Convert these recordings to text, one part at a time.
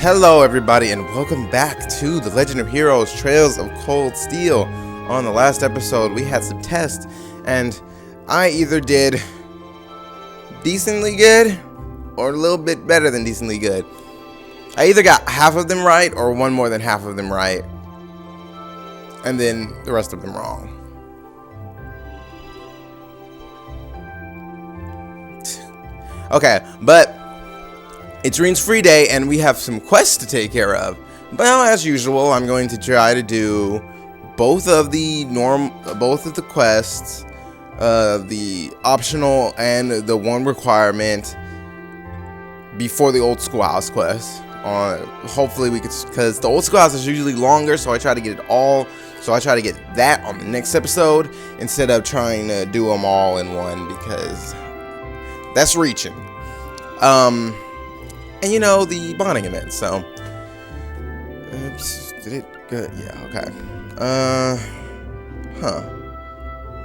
Hello everybody and welcome back to The Legend of Heroes Trails of Cold Steel. On the last episode we had some tests and I either did decently good or a little bit better than decently good. I either got half of them right or one more than half of them right, and then the rest of them wrong. Okay, but it's Reen's free day and we have some quests to take care of. Well, as usual, I'm going to try to do both of the quests, the optional and the one requirement before the old schoolhouse quest. Hopefully we could, because the old schoolhouse is usually longer, so I try to get it all. So I try to get that on the next episode instead of trying to do them all in one, because that's reaching. And you know, the bonding event, so oops, did it good? Yeah, okay.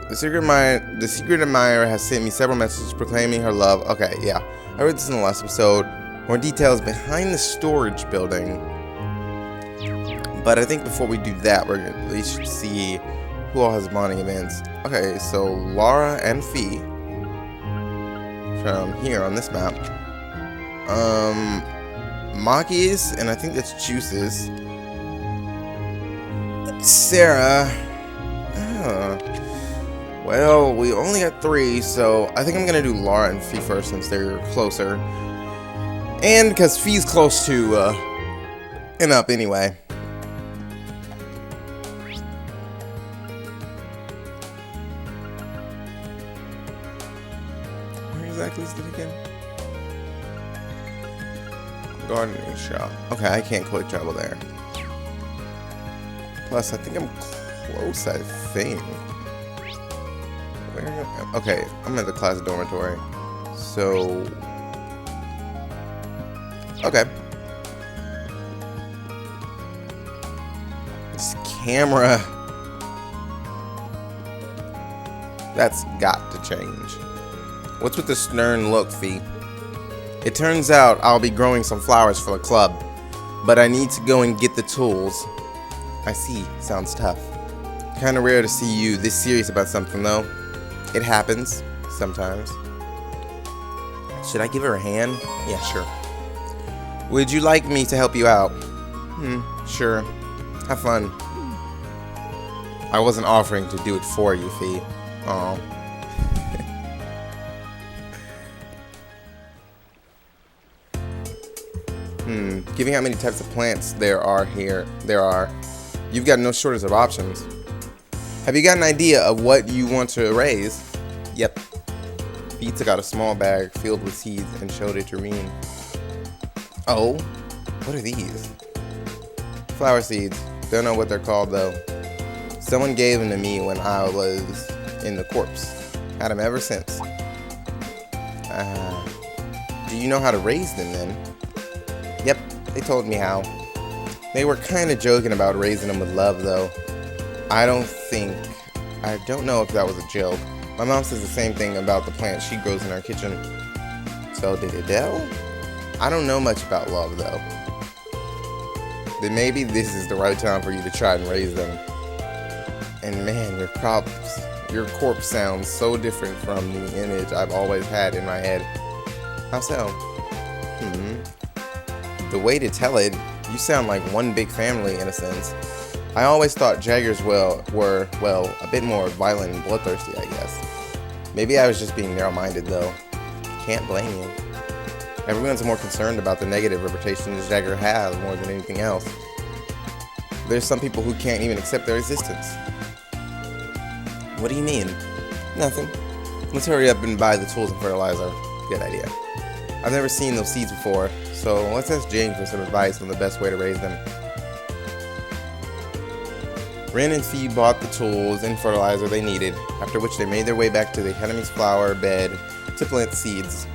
The secret admirer has sent me several messages proclaiming her love. Okay, yeah, I read this in the last episode. More details behind the storage building, but I think before we do that, we're gonna at least see who all has bonding events. Okay, so Laura and Fee from here on this map. Maki's, and I think that's Juice's. Sarah. Well, we only got 3, so I think I'm gonna do Laura and Fee first since they're closer. And because Fee's close to and up anyway. Where exactly is it again? Gardening shop. Okay, I can't quick travel there. Plus, I think I'm close, I think. Where? Okay, I'm at the class dormitory. So... okay. This camera... that's got to change. What's with the stern look, Fee? It turns out I'll be growing some flowers for the club, but I need to go and get the tools. I see. Sounds tough. Kinda rare to see you this serious about something, though. It happens. Sometimes. Should I give her a hand? Yeah, sure. Would you like me to help you out? Sure. Have fun. I wasn't offering to do it for you, Fee. Aw. Given how many types of plants there are, you've got no shortage of options. Have you got an idea of what you want to raise? Yep. Fee took out a small bag filled with seeds and showed it to Reen. Oh, what are these? Flower seeds. Don't know what they're called though. Someone gave them to me when I was in the corpse. Had them ever since. Do you know how to raise them then? Yep, they told me how. They were kind of joking about raising them with love, though. I don't know if that was a joke. My mom says the same thing about the plants she grows in our kitchen. So, did it tell? I don't know much about love, though. Then maybe this is the right time for you to try and raise them. And man, your corpse sounds so different from the image I've always had in my head. How so? The way to tell it, you sound like one big family in a sense. I always thought Jaggers were a bit more violent and bloodthirsty, I guess. Maybe I was just being narrow-minded though. Can't blame you. Everyone's more concerned about the negative reputation Jagger has more than anything else. There's some people who can't even accept their existence. What do you mean? Nothing. Let's hurry up and buy the tools and fertilizer. Good idea. I've never seen those seeds before, so let's ask Jane for some advice on the best way to raise them. Ren and Fee bought the tools and fertilizer they needed, after which they made their way back to the Academy's flower bed to plant seeds.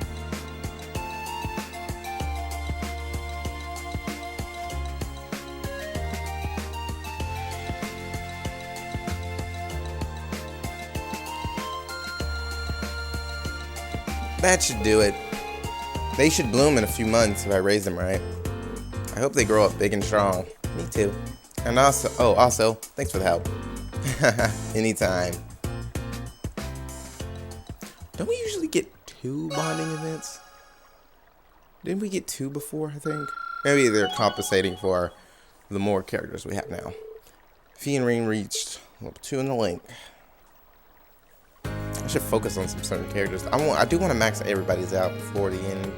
That should do it. They should bloom in a few months if I raise them right. I hope they grow up big and strong. Me too. And also, thanks for the help. Anytime. Don't we usually get 2 bonding events? Didn't we get 2 before, I think? Maybe they're compensating for the more characters we have now. Fee and Reen reached level 2 in the link. I should focus on some certain characters. I do want to max everybody's out before the end.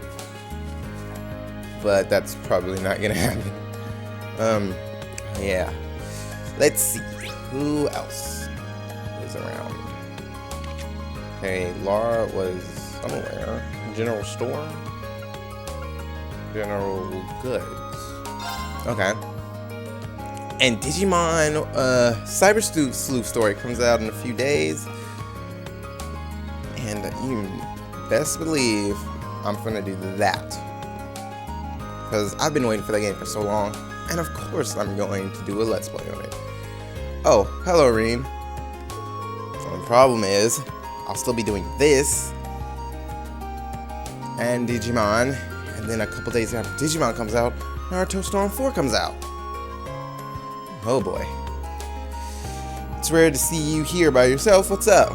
But that's probably not going to happen. Yeah. Let's see. Who else was around? Okay, Laura was somewhere. General store? General goods. Okay. And Digimon Cyber Sleuth story comes out in a few days. And you best believe I'm gonna do that. Because I've been waiting for that game for so long. And of course I'm going to do a Let's Play on it. Oh, hello Reem. The problem is, I'll still be doing this. And Digimon. And then a couple days after Digimon comes out, Naruto Storm 4 comes out. Oh boy. It's rare to see you here by yourself. What's up?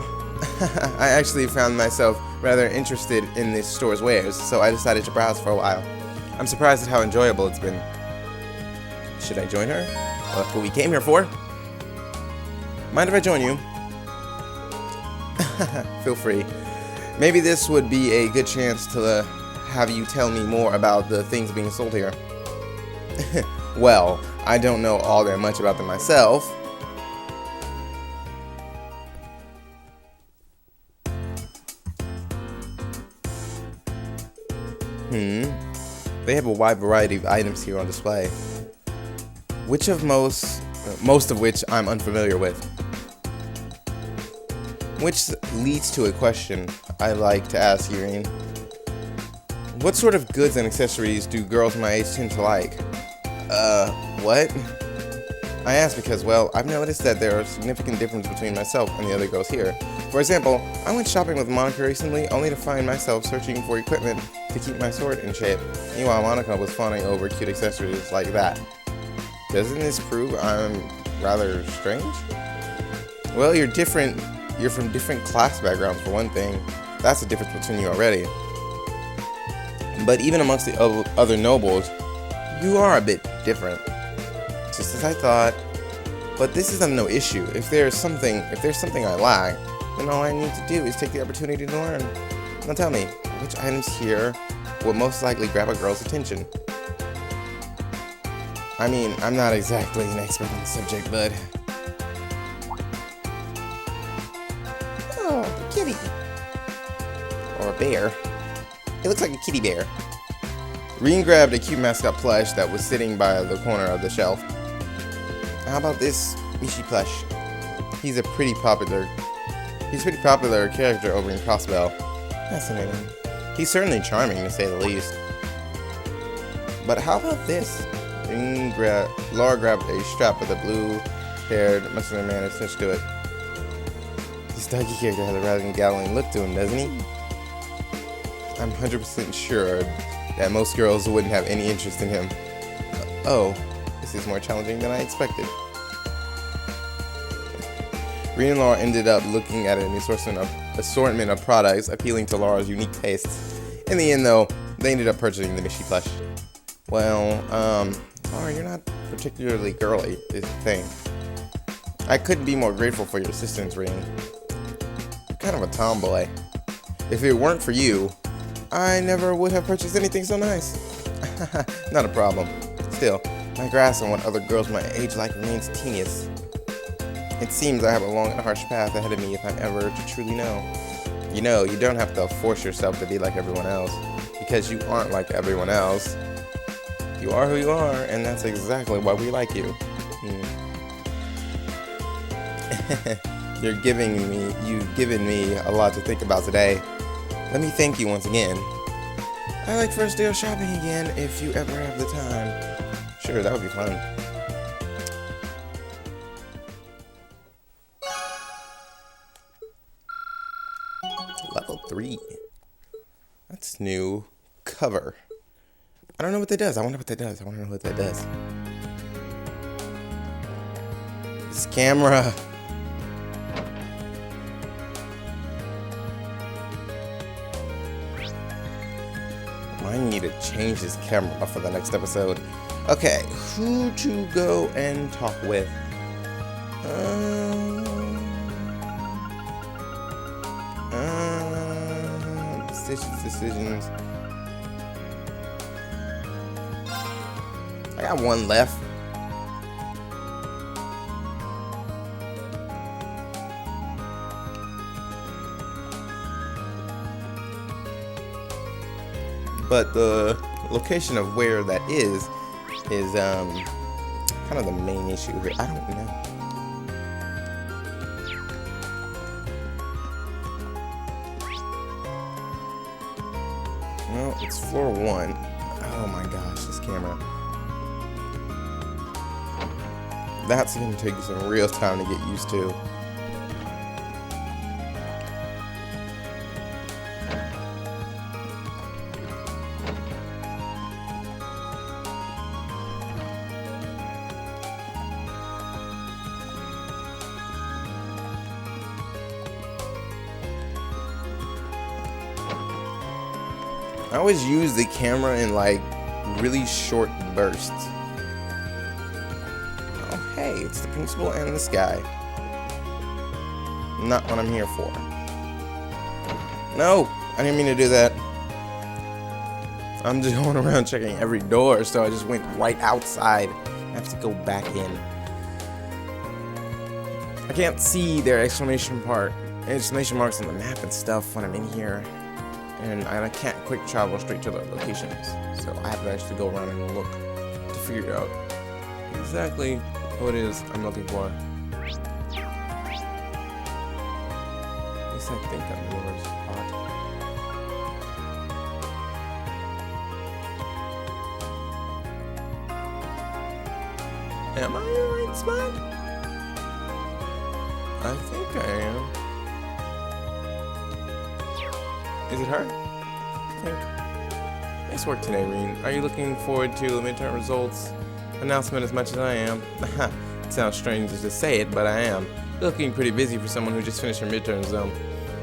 I actually found myself rather interested in this store's wares, so I decided to browse for a while. I'm surprised at how enjoyable it's been. Should I join her? Well, that's what we came here for. Mind if I join you? Feel free. Maybe this would be a good chance to have you tell me more about the things being sold here. Well, I don't know all that much about them myself. They have a wide variety of items here on display. Which of most of which I'm unfamiliar with. Which leads to a question I like to ask you, Irene. What sort of goods and accessories do girls my age tend to like? What? I ask because, well, I've noticed that there are significant differences between myself and the other girls here. For example, I went shopping with Monica recently only to find myself searching for equipment to keep my sword in shape. Meanwhile, Monica was fawning over cute accessories like that. Doesn't this prove I'm rather strange? Well, you're different. You're from different class backgrounds for one thing. That's the difference between you already. But even amongst the other nobles, you are a bit different. Just as I thought. But this is no issue. If there's something I lack, then all I need to do is take the opportunity to learn. Now tell me, which items here will most likely grab a girl's attention? I mean, I'm not exactly an expert on the subject, but... Oh, a kitty. Or a bear. It looks like a kitty bear. Reen grabbed a cute mascot plush that was sitting by the corner of the shelf. How about this Mishi plush? He's a pretty popular character over in Crossbell. Fascinating. He's certainly charming, to say the least. But how about this? Laura grabbed a strap with a blue-haired muscular man attached to it. This doggy character has a rather gallant look to him, doesn't he? I'm 100% sure that most girls wouldn't have any interest in him. Oh, this is more challenging than I expected. Reen and Laura ended up looking at an assortment of products appealing to Laura's unique tastes. In the end, though, they ended up purchasing the Mishi plush. Well, Laura, you're not particularly girly, is the thing. I couldn't be more grateful for your assistance, Reen. You're kind of a tomboy. If it weren't for you, I never would have purchased anything so nice. Not a problem. Still, my grasp on what other girls my age like remains tenuous. It seems I have a long and harsh path ahead of me if I'm ever to truly know. You know, you don't have to force yourself to be like everyone else, because you aren't like everyone else. You are who you are, and that's exactly why we like you. You've given me a lot to think about today. Let me thank you once again. I like first day of shopping again if you ever have the time. Sure, that would be fun. Level 3. That's new. Cover. I don't know what that does. I wonder what that does. I want to know what that does. This camera. I need to change this camera for the next episode. Okay, who to go and talk with? Decisions. I got one left. But the location of where that is kind of the main issue here. I don't know. Well, it's floor 1. Oh my gosh, this camera. That's gonna take some real time to get used to. I always use the camera in like really short bursts. Oh hey, it's the principal and this guy. Not what I'm here for. No, I didn't mean to do that. I'm just going around checking every door, so I just went right outside. I have to go back in. I can't see their exclamation marks on the map and stuff when I'm in here. And I can't quick travel straight to the locations, so I have to actually go around and look to figure out exactly what it is I'm looking for. At least I think I'm in the right spot. Am I in the right spot? I think I am. Is it her? I think. Nice work today, Reen. Are you looking forward to the midterm results announcement as much as I am? It sounds strange to just say it, but I am. You're looking pretty busy for someone who just finished her midterms, though.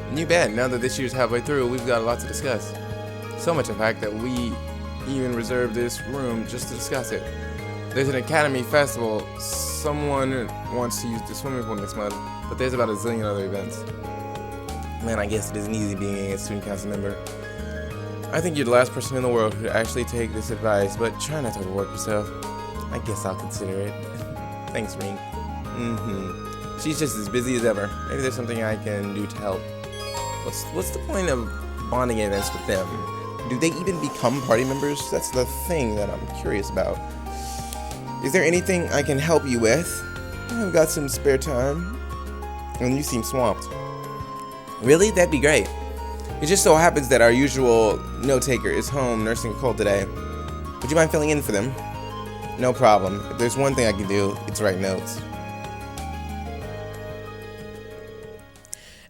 And you bet, now that this year's halfway through, we've got a lot to discuss. So much, in fact, that we even reserved this room just to discuss it. There's an academy festival. Someone wants to use the swimming pool next month, but there's about a zillion other events. Man, I guess it isn't easy being a student council member. I think you're the last person in the world who actually take this advice, but try not to overwork yourself. I guess I'll consider it. Thanks, Reen. She's just as busy as ever. Maybe there's something I can do to help. What's the point of bonding events with them? Do they even become party members? That's the thing that I'm curious about. Is there anything I can help you with? I've got some spare time. And you seem swamped. Really? That'd be great. It just so happens that our usual note-taker is home nursing a cold today. Would you mind filling in for them? No problem. If there's one thing I can do, it's write notes.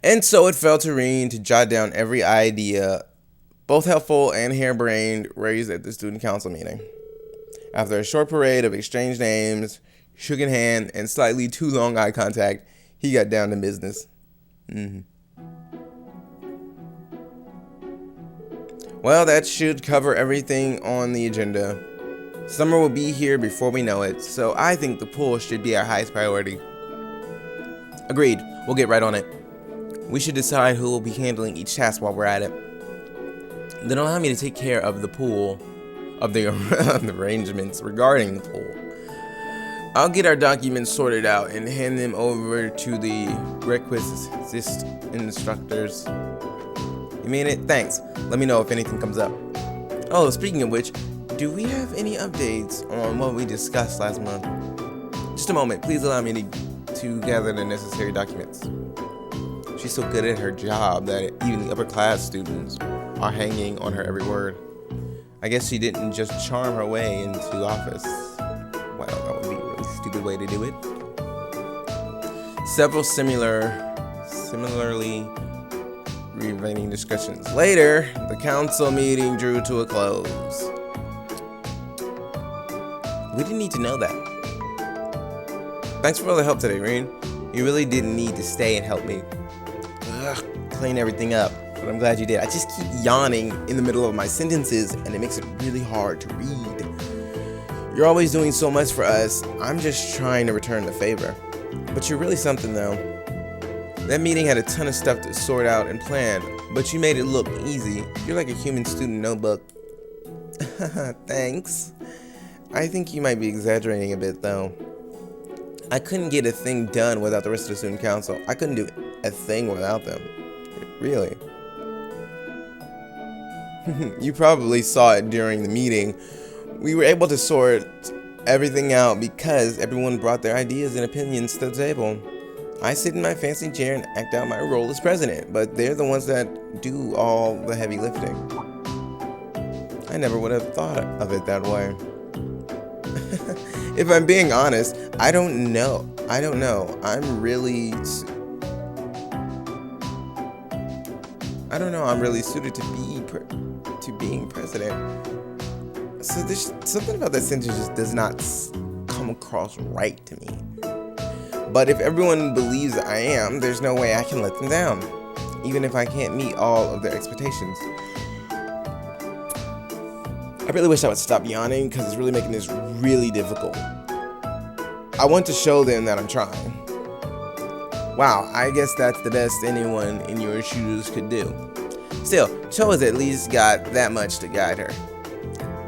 And so it fell to Reen to jot down every idea, both helpful and harebrained, raised at the student council meeting. After a short parade of exchanged names, shook in hand, and slightly too long eye contact, he got down to business. Well, that should cover everything on the agenda. Summer will be here before we know it, so I think the pool should be our highest priority. Agreed. We'll get right on it. We should decide who will be handling each task while we're at it. Then allow me to take care of the pool, of the arrangements regarding the pool. I'll get our documents sorted out and hand them over to the requisite instructors. You mean it? Thanks. Let me know if anything comes up. Oh, speaking of which, do we have any updates on what we discussed last month? Just a moment. Please allow me to gather the necessary documents. She's so good at her job that even the upper class students are hanging on her every word. I guess she didn't just charm her way into office. Well, that would be a really stupid way to do it. Several similarly remaining discussions later, the council meeting drew to a close. We didn't need to know that. Thanks for all the help today, Rain. You really didn't need to stay and help me clean everything up, but I'm glad you did. I just keep yawning in the middle of my sentences, and it makes it really hard to read. You're always doing so much for us. I'm just trying to return the favor. But you're really something, though. That meeting had a ton of stuff to sort out and plan, but you made it look easy. You're like a human student notebook. Thanks. I think you might be exaggerating a bit, though. I couldn't get a thing done without the rest of the student council. I couldn't do a thing without them. Really. You probably saw it during the meeting. We were able to sort everything out because everyone brought their ideas and opinions to the table. I sit in my fancy chair and act out my role as president, but they're the ones that do all the heavy lifting. I never would have thought of it that way. If I'm being honest, I don't know. I'm really suited to being president. So there's something about that sentence just does not come across right to me. But if everyone believes I am, there's no way I can let them down, even if I can't meet all of their expectations. I really wish I would stop yawning because it's really making this really difficult. I want to show them that I'm trying. Wow, I guess that's the best anyone in your shoes could do. Still, Cho has at least got that much to guide her.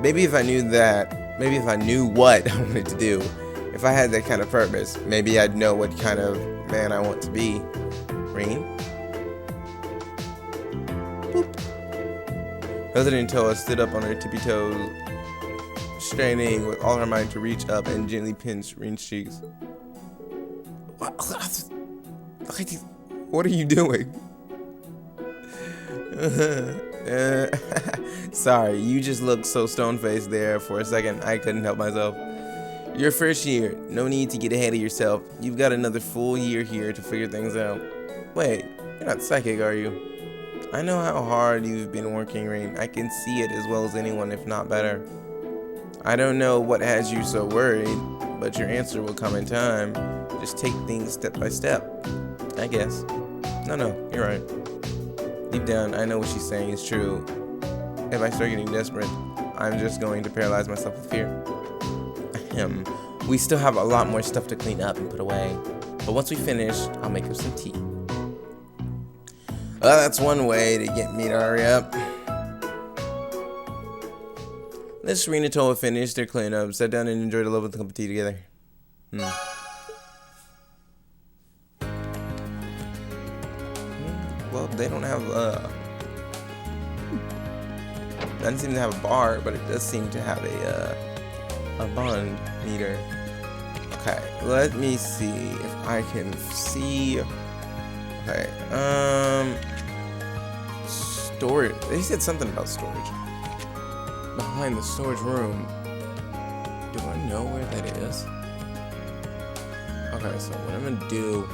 Maybe if I knew what I wanted to do, if I had that kind of purpose, maybe I'd know what kind of man I want to be. Rain? Boop. President Toa stood up on her tippy toes, straining with all her might to reach up and gently pinch Rin's cheeks. What are you doing? Sorry, you just looked so stone-faced there for a second, I couldn't help myself. Your first year, no need to get ahead of yourself. You've got another full year here to figure things out. Wait, you're not psychic, are you? I know how hard you've been working, Rain. I can see it as well as anyone, if not better. I don't know what has you so worried, but your answer will come in time. Just take things step by step, I guess. No, you're right. Deep down, I know what she's saying is true. If I start getting desperate, I'm just going to paralyze myself with fear. We still have a lot more stuff to clean up and put away, but once we finish, I'll make us some tea. Well, that's one way to get me to hurry up. Let Serena and Toa finish their cleanup, sat down and enjoyed a lovely cup of tea together. Well, they don't have doesn't seem to have a bar, but it does seem to have a bond meter. Okay, let me see if I can see. Okay, storage. They said something about storage behind the storage room. Do I know where that is? Okay, so what I'm gonna do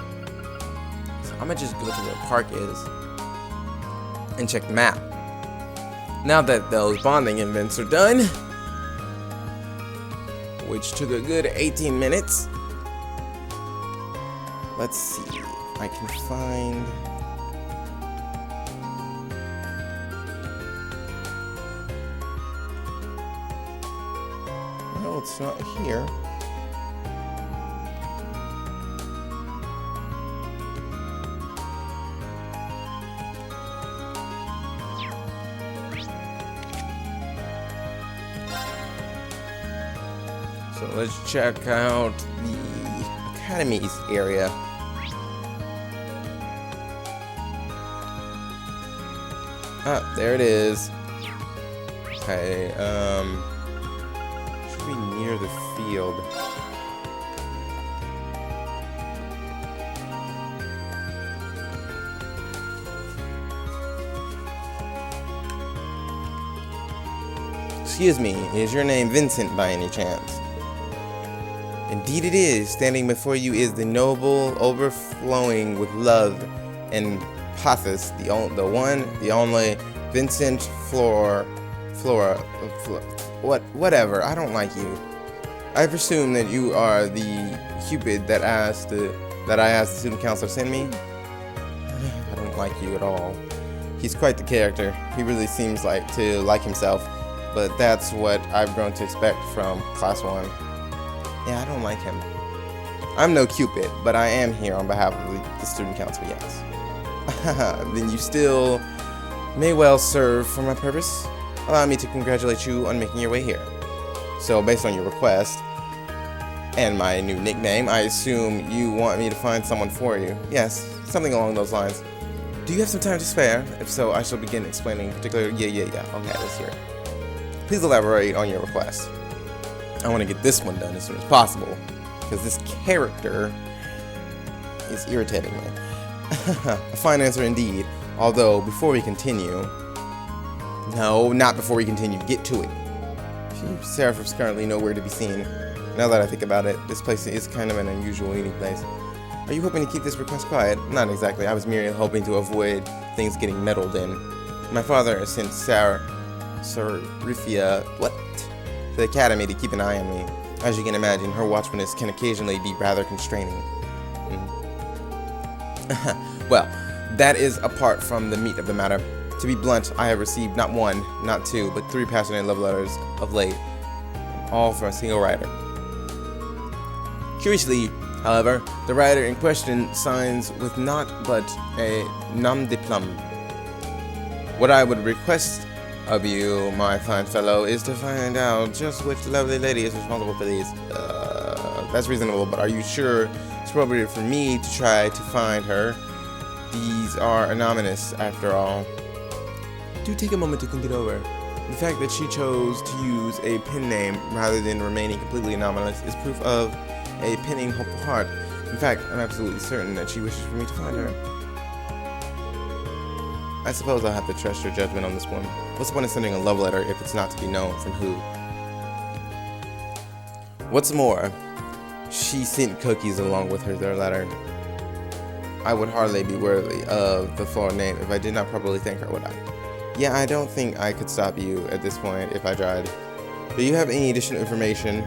is I'm gonna just go to where the park is and check the map. Now that those bonding events are done, which took a good 18 minutes, let's see if I can find. No, it's not here. So let's check out the Academy's area. Ah, there it is. Okay, should be near the field. Excuse me, is your name Vincent by any chance? Indeed it is. Standing before you is the noble, overflowing with love and pathos, the one, the only Vincent whatever. I don't like you. I presume that you are the Cupid that I asked the student council to send me. I don't like you at all. He's quite the character. He really seems to like himself, but that's what I've grown to expect from Class 1. Yeah, I don't like him. I'm no Cupid, but I am here on behalf of the student council, yes. Then you still may well serve for my purpose. Allow me to congratulate you on making your way here. So, based on your request and my new nickname, I assume you want me to find someone for you. Yes, something along those lines. Do you have some time to spare? If so, I shall begin explaining particularly. Yeah. Okay, let's hear it. Please elaborate on your request. I want to get this one done as soon as possible, because this character is irritating me. A fine answer indeed. Although, before we continue... No, not before we continue. Get to it. Seraphim's currently nowhere to be seen. Now that I think about it, this place is kind of an unusual meeting place. Are you hoping to keep this request quiet? Not exactly. I was merely hoping to avoid things getting meddled in. My father has sent Serifia to the academy to keep an eye on me. As you can imagine, her watchfulness can occasionally be rather constraining. Well, that is apart from the meat of the matter. To be blunt, I have received not one, not two, but 3 passionate love letters of late, all from a single writer. Curiously, however, the writer in question signs with naught but a nom de plume. What I would request of you, my fine fellow, is to find out just which lovely lady is responsible for these. That's reasonable, but are you sure it's appropriate for me to try to find her? These are anonymous, after all. Do take a moment to think it over. The fact that she chose to use a pen name rather than remaining completely anonymous is proof of a pinning hopeful heart. In fact, I'm absolutely certain that she wishes for me to find her. I suppose I'll have to trust your judgment on this one. What's the point of sending a love letter if it's not to be known from who? What's more, she sent cookies along with their letter. I would hardly be worthy of the full name if I did not properly thank her, would I? Yeah, I don't think I could stop you at this point if I tried. Do you have any additional information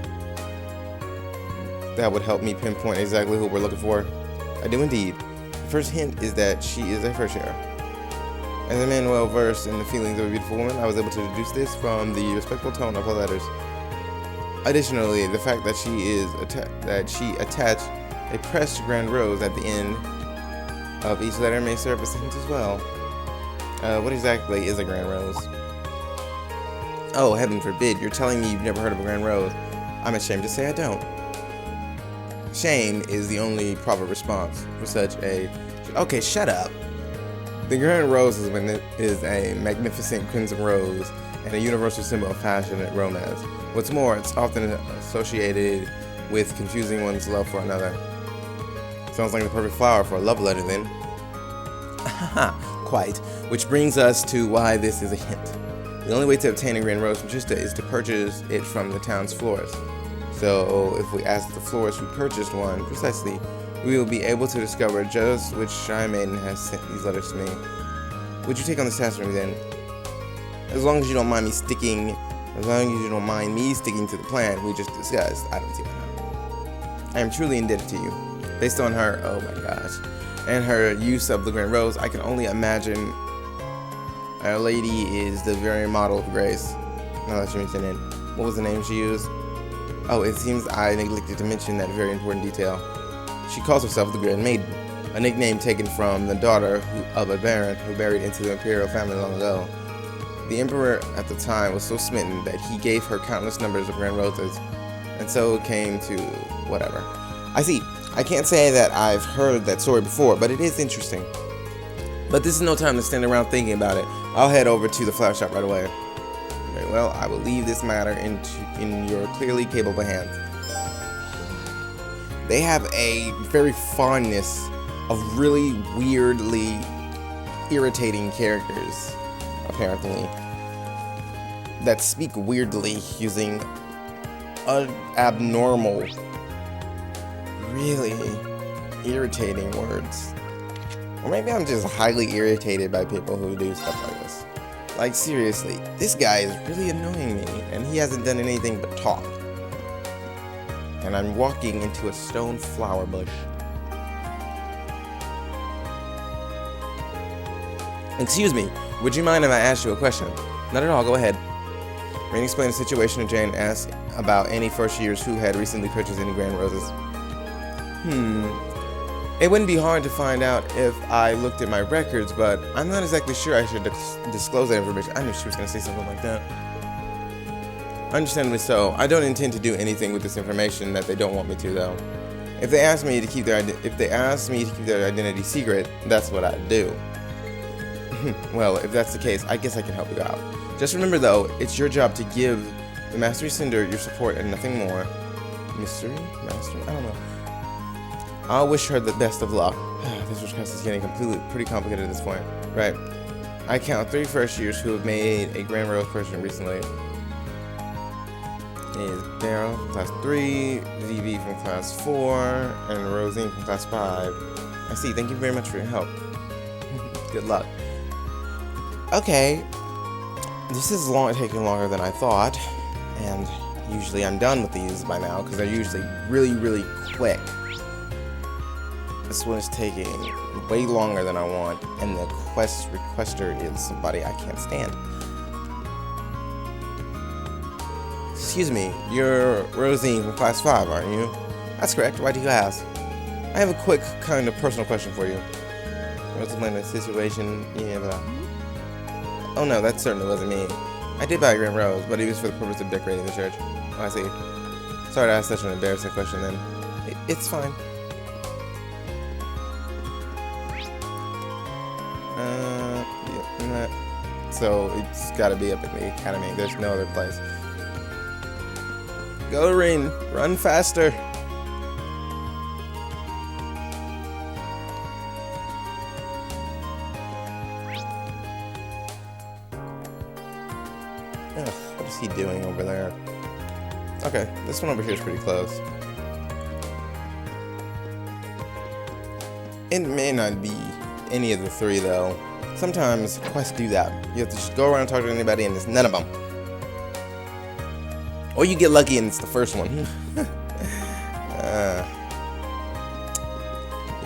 that would help me pinpoint exactly who we're looking for? I do indeed. The first hint is that she is a first year. As a man well versed in the feelings of a beautiful woman, I was able to deduce this from the respectful tone of her letters. Additionally, the fact that she attached a pressed grand rose at the end of each letter may serve as a hint as well. What exactly is a grand rose? Oh, heaven forbid, you're telling me you've never heard of a grand rose. I'm ashamed to say I don't. Shame is the only proper response for such a... Okay, shut up. The grand rose is a magnificent crimson rose and a universal symbol of passionate romance. What's more, it's often associated with confusing one's love for another. Sounds like the perfect flower for a love letter, then. Quite. Which brings us to why this is a hint. The only way to obtain a grand rose from Chista is to purchase it from the town's florist. So, if we ask the florist who purchased one precisely, we will be able to discover just which shy maiden has sent these letters to me. Would you take on this task for me, then? As long as you don't mind me sticking to the plan we just discussed, I don't see why not. I am truly indebted to you. Based on her, oh my gosh, and her use of the grand rose, I can only imagine Our Lady is the very model of grace. Now that you mention it, what was the name she used? Oh, it seems I neglected to mention that very important detail. She calls herself the Grand Maiden, a nickname taken from the daughter of a baron who married into the imperial family long ago. The emperor at the time was so smitten that he gave her countless numbers of grand roses, and so it came to whatever. I see. I can't say that I've heard that story before, but it is interesting. But this is no time to stand around thinking about it. I'll head over to the flower shop right away. Very well, I will leave this matter in your clearly capable hands. They have a very fondness of really weirdly irritating characters, apparently, that speak weirdly using abnormal, really irritating words. Or maybe I'm just highly irritated by people who do stuff like this. Like, seriously, this guy is really annoying me, and he hasn't done anything but talk. and I'm walking into a stone flower bush. Excuse me, would you mind if I asked you a question? Not at all, go ahead. Rain explained the situation to Jane and asked about any first years who had recently purchased any grand roses. It wouldn't be hard to find out if I looked at my records, but I'm not exactly sure I should disclose that information. I knew she was going to say something like that. Understandably so. I don't intend to do anything with this information that they don't want me to, though. If they ask me to keep their identity secret, that's what I'd do. Well, if that's the case, I guess I can help you out. Just remember, though, it's your job to give the Mastery Cinder your support and nothing more. Mystery? Mastery? I don't know. I'll wish her the best of luck. This request is getting pretty complicated at this point. Right. I count 3 first years who have made a Grand Rose purchase recently. Is Daryl from class 3, VV from class 4, and Rosine from class 5. I see. Thank you very much for your help. Good luck. Okay. This is taking longer than I thought, and usually I'm done with these by now because they're usually really, really quick. This one is taking way longer than I want, and the requester is somebody I can't stand. Excuse me, you're Rosine from class 5, aren't you? That's correct. Why do you ask? I have a quick, kind of personal question for you. What's explain the situation? Yeah, but... Oh no, that certainly wasn't me. I did buy a Grand Rose, but it was for the purpose of decorating the church. Oh, I see. Sorry to ask such an embarrassing question then. It's fine. So it's gotta be up at the academy. There's no other place. Go, Rin! Run faster! Ugh, what is he doing over there? Okay, this one over here is pretty close. It may not be any of the 3 though. Sometimes quests do that. You have to just go around and talk to anybody and it's none of them. Or you get lucky and it's the first one.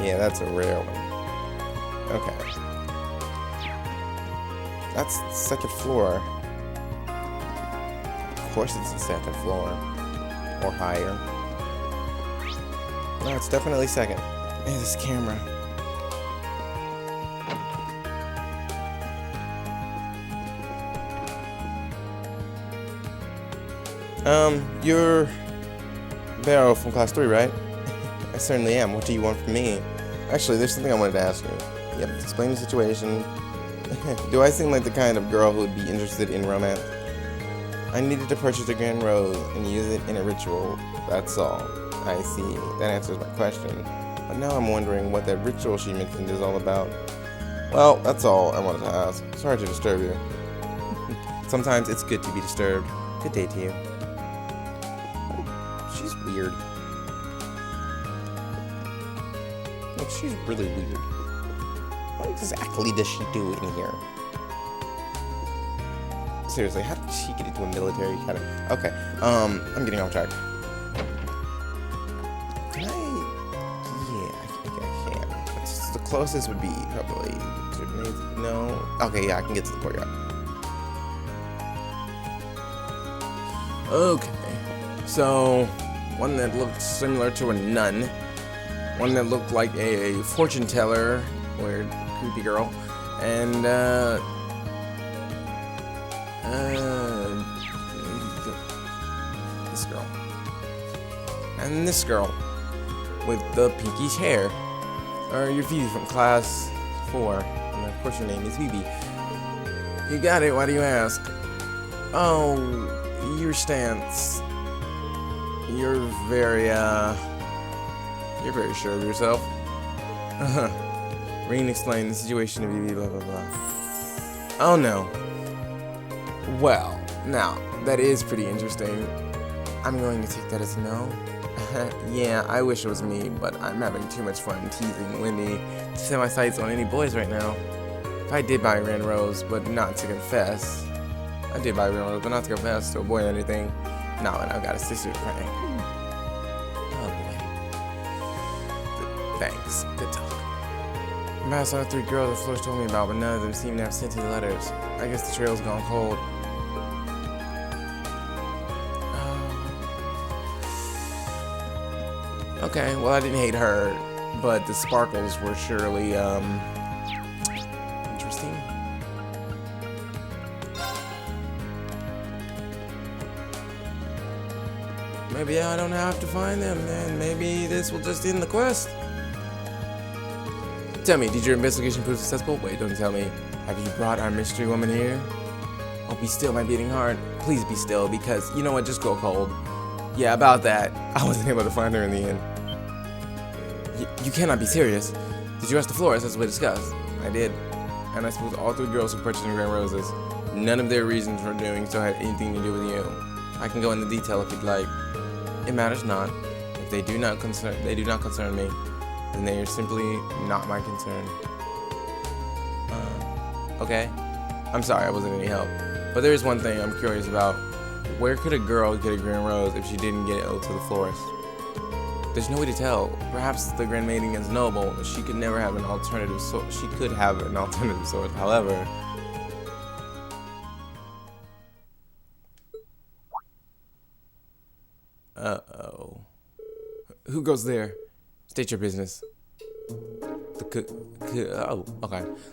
Yeah, that's a rare one. Okay. That's the 2nd floor. Of course it's the 2nd floor. Or higher. No, it's definitely 2nd. Hey, this camera. You're Barrow from class 3, right? I certainly am. What do you want from me? Actually, there's something I wanted to ask you. Yep, explain the situation. Do I seem like the kind of girl who would be interested in romance? I needed to purchase a Grand Rose and use it in a ritual. That's all. I see. That answers my question. But now I'm wondering what that ritual she mentioned is all about. Well, that's all I wanted to ask. Sorry to disturb you. Sometimes it's good to be disturbed. Good day to you. She's weird. Like, she's really weird. What exactly does she do in here? Seriously, how did she get into a military academy? Okay, I'm getting off track. Can I? Yeah, I think I can. The closest would be probably... No? Okay, yeah, I can get to the courtyard. Okay, so one that looked similar to a nun, one that looked like a fortune teller, weird, creepy girl, and this girl, and this girl with the pinkish hair, or your Phoebe from class 4, and of course your name is Phoebe. You got it. Why do you ask? Oh. Your stance. You're very sure of yourself. Rain explained the situation to BB, blah, blah, blah. Oh no. Well, now, that is pretty interesting. I'm going to take that as a no. Yeah, I wish it was me, but I'm having too much fun teasing Lindy to set my sights on any boys right now. If I did buy a Grand Rose, but not to confess. I did buy a Grand Rose, but not to confess to a boy or anything. No, and I've got a sister to prank. Thanks. Good talk. I passed on 3 girls that Flores told me about, but none of them seem to have sent any letters. I guess the trail's gone cold. Okay, well I didn't hate her, but the sparkles were surely, interesting. Maybe I don't have to find them, and maybe this will just end the quest. Tell me, did your investigation prove successful? Wait, don't tell me. Have you brought our mystery woman here? Oh, be still, my beating heart. Please be still, because, you know what, just go cold. Yeah, about that. I wasn't able to find her in the end. You cannot be serious. Did you ask the Flores as we discussed? I did. And I suppose all 3 girls who purchased Grand Roses, none of their reasons for doing so had anything to do with you. I can go into detail if you'd like. It matters not. If they do not concern me, then they are simply not my concern. Okay. I'm sorry I wasn't any help. But there is one thing I'm curious about. Where could a girl get a Grand Rose if she didn't get it to the florist? There's no way to tell. Perhaps the Grand Maiden is noble. She could never have an alternative source. She could have an alternative source. However, uh-oh. Who goes there? State your business. Okay.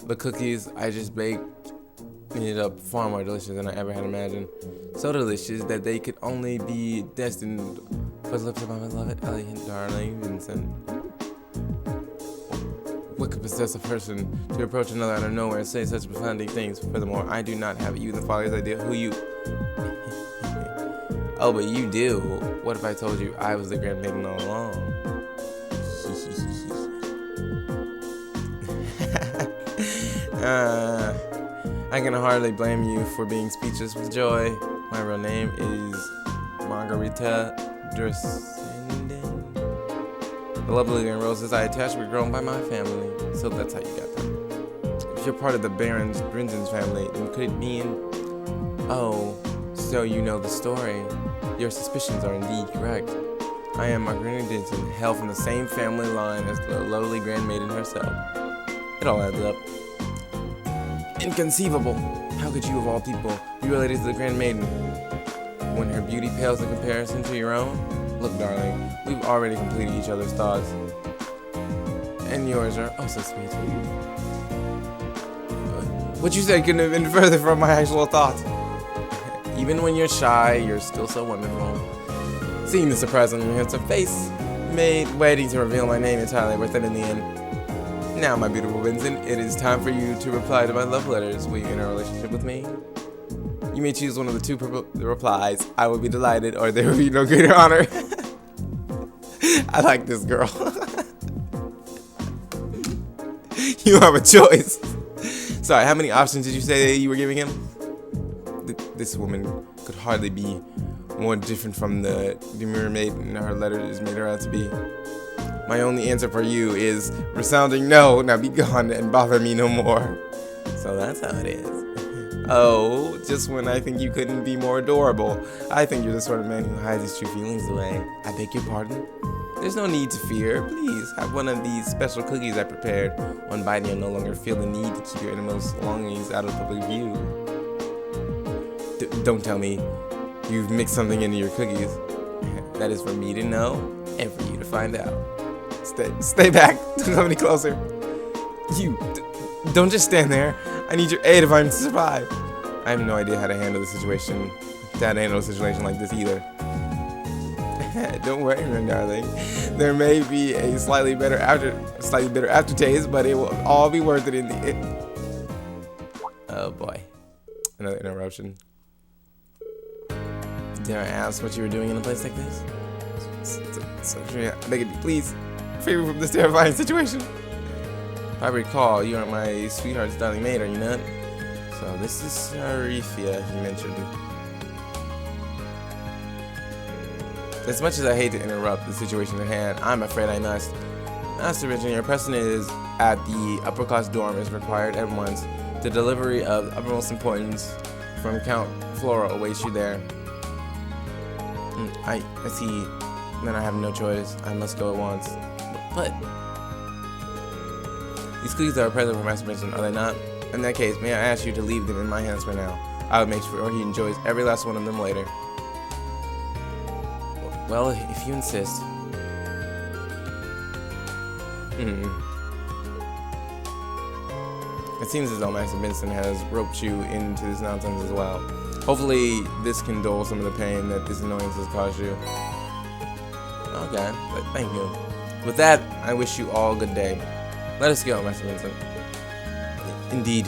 The cookies I just baked ended up far more delicious than I ever had imagined. So delicious that they could only be destined for the lips of my beloved, elegant darling Vincent. What could possess a person to approach another out of nowhere and say such profound things? Furthermore, I do not have even the foggiest idea who you... Oh, but you do. What if I told you I was the Grand Maiden all along? I can hardly blame you for being speechless with joy. My real name is Margarita Dressenden. The lovely Grand Roses I attached were grown by my family, so that's how you got them. If you're part of the Baron Brinzen's family, then could it mean... Oh, so you know the story. Your suspicions are indeed correct. I am Margarita Dinton, hail from the same family line as the lovely Grand Maiden herself. It all adds up. Inconceivable! How could you, of all people, be related to the Grand Maiden when her beauty pales in comparison to your own? Look, darling, we've already completed each other's thoughts, and yours are oh so sweet. What you said couldn't have been further from my actual thoughts. Even when you're shy, you're still so wonderful. Seeing the surprise on your handsome face made waiting to reveal my name entirely worth it in the end. Now, my beautiful Vincent, it is time for you to reply to my love letters. Will you enter a relationship with me? You may choose one of the 2 replies. I will be delighted, or there will be no greater honor. I like this girl. You have a choice. Sorry, how many options did you say you were giving him? This woman could hardly be more different from the demure maiden her letters made her out to be. My only answer for you is resounding no. Now be gone and bother me no more. So that's how it is. Oh, just when I think you couldn't be more adorable. I think you're the sort of man who hides his true feelings away. I beg your pardon? There's no need to fear. Please, have one of these special cookies I prepared. One bite and you'll no longer feel the need to keep your innermost longings out of public view. Don't tell me you've mixed something into your cookies. That is for me to know and for you to find out. Stay back. Don't come any closer. Don't just stand there. I need your aid if I'm to survive. I have no idea how to handle the situation. Handle a situation like this either. Don't worry, my darling. There may be a slightly bitter aftertaste, but it will all be worth it in the end. Oh boy, another interruption. Dare I ask what you were doing in a place like this? So I beg of you, please, free me from this terrifying situation. If I recall, you aren't my sweetheart's darling maid, are you not? So this is Sharifia he mentioned. As much as I hate to interrupt the situation at hand, I'm afraid I must. Master Richard, your presence is at the upper class dorm is required at once. The delivery of utmost importance from Count Flora awaits you there. I see. Then I have no choice. I must go at once. But These cookies are a present for Master Vincent, are they not? In that case, may I ask you to leave them in my hands for now? I would make sure he enjoys every last one of them later. Well, if you insist. It seems as though Master Vincent has roped you into this nonsense as well. Hopefully, this can dull some of the pain that this annoyance has caused you. Okay, but thank you. With that, I wish you all a good day. Let us go, Master Vincent. Indeed.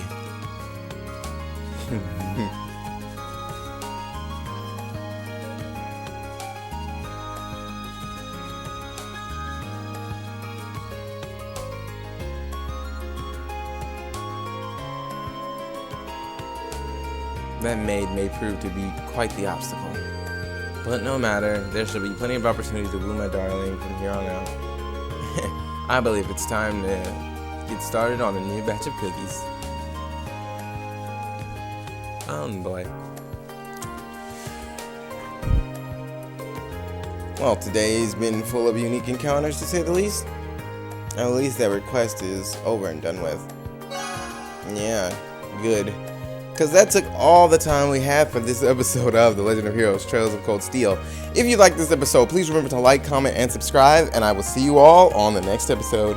That maid may prove to be quite the obstacle. But no matter, there shall be plenty of opportunities to woo my darling from here on out. I believe it's time to get started on a new batch of cookies. Oh boy. Well, today's been full of unique encounters, to say the least. At least that request is over and done with. Yeah, good. Because that took all the time we had for this episode of The Legend of Heroes Trails of Cold Steel. If you liked this episode, please remember to like, comment, and subscribe, and I will see you all on the next episode.